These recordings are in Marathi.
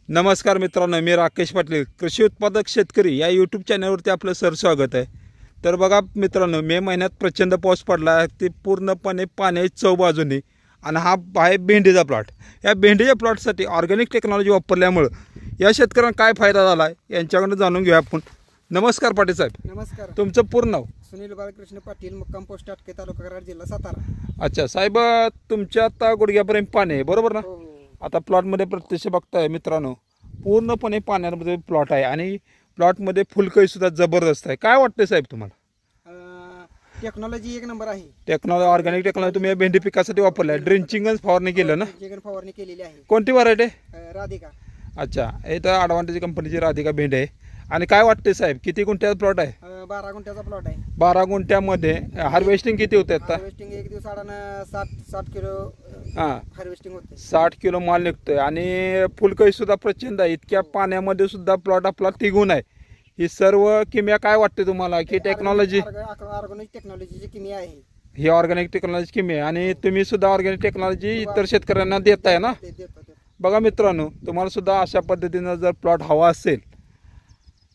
नमस्कार मित्रांनो, मी राकेश पाटील, कृषी उत्पादक शेतकरी या यूट्यूब चॅनलवरती आपलं स्वागत आहे। तर बघा मित्रांनो, मे महिन्यात प्रचंड पाऊस पडला, ते पूर्णपणे पाण्याची चव बाजूनी आणि हा आहे भेंडीचा प्लॉट। या भेंडीच्या प्लॉटसाठी ऑर्गॅनिक टेक्नॉलॉजी वापरल्यामुळे या शेतकऱ्यांना काय फायदा झाला आहे यांच्याकडून जाणून घेऊया आपण। नमस्कार पाटील साहेब। नमस्कार। तुमचं पूर्ण नाव? सुनील बाळकृष्ण पाटील, मुक्काम पोस्ट अटके, तालुका कराड, जिल्हा सातारा। अच्छा साहेब, तुमच्या आता गुडघ्यापर्यंत पाणी आहे बरोबर ना? आता प्लॉटमध्ये प्रत्यक्ष बघताय मित्रांनो, पूर्णपणे पाण्यामध्ये प्लॉट आहे आणि प्लॉटमध्ये फुलकळी सुद्धा जबरदस्त आहे। काय वाटतं साहेब तुम्हाला? टेक्नॉलॉजी एक नंबर आहे। टेक्नॉलॉजी, ऑर्गॅनिक टेक्नॉलॉजी तुम्ही भेंडी पिकासाठी वापरल्या, ड्रिंचिंग फवारणी केलं ना? ड्रिंचिंग फवारणी केलेली आहे। कोणती व्हरायटी? राधिका। अच्छा, हे तर ॲडव्हान्टेज कंपनीची राधिका भेंडी आहे। आणि काय वाटते साहेब, किती गुंठ्याचा प्लॉट आहे? 12 गुंठ्याचा प्लॉट आहे। 12 गुंठ्यामध्ये हार्वेस्टिंग किती होते आता? हार्वेस्टिंग एक दिवसाआडानं 60 किलो हार्वेस्टिंग होते। 60 किलो माल निघतोय आणि फुलकळी सुद्धा प्रचंड आहे। इतक्या पाण्यामध्ये सुद्धा प्लॉट आपला टिकून आहे। ही सर्व किमया काय वाटते तुम्हाला की टेक्नॉलॉजी? ऑर्गॅनिक टेक्नॉलॉजीची किमया आहे ही। ऑर्गॅनिक टेक्नॉलॉजी किमया आहे आणि तुम्ही सुद्धा ऑर्गॅनिक टेक्नॉलॉजी इतर शेतकऱ्यांना देताय ना? बघा मित्रांनो, तुम्हाला सुद्धा अशा पद्धतीनं जर प्लॉट हवा असेल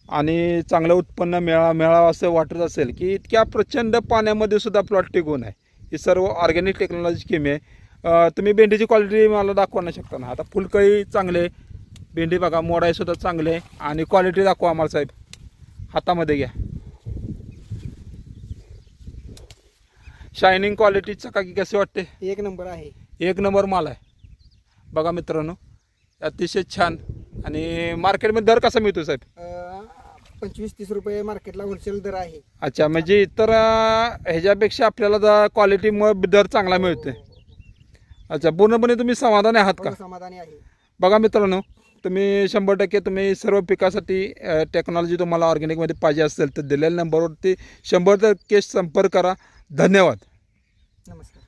आणि चांगलं उत्पन्न मिळावं असं वाटत असेल की इतक्या प्रचंड पाण्यामध्ये सुद्धा प्लॉट टिकून आहे, ही सर्व ऑर्गॅनिक टेक्नॉलॉजी किमी आहे। तुम्ही भेंडीची क्वालिटी मला दाखवा ना शकता ना? आता फुलकळी चांगले, भेंडी बघा मोडाई सुद्धा चांगले आणि क्वालिटी दाखवा आम्हाला साहेब। हातामध्ये घ्या, शायनिंग क्वालिटी चकाकी कशी वाटते? एक नंबर आहे, एक नंबर माल आहे। बघा मित्रांनो, अतिशय छान। आणि मार्केटमध्ये दर कसा मिळतो साहेब? 25-30 रुपये मार्केटला होलसेल दर आहे। अच्छा, म्हणजे इतर ह्याच्यापेक्षा आपल्याला क्वालिटी दर चांगला मिळतोय। अच्छा, पूर्णपणे तुम्ही समाधानी आहात का? समाधानी आहे। बघा मित्रांनो, तुम्ही 100% तुम्ही सर्व पिकासाठी टेक्नॉलॉजी तुम्हाला ऑर्गॅनिकमध्ये पाहिजे असेल तर दिलेल्या नंबरवरती 100% संपर्क करा। धन्यवाद। नमस्कार।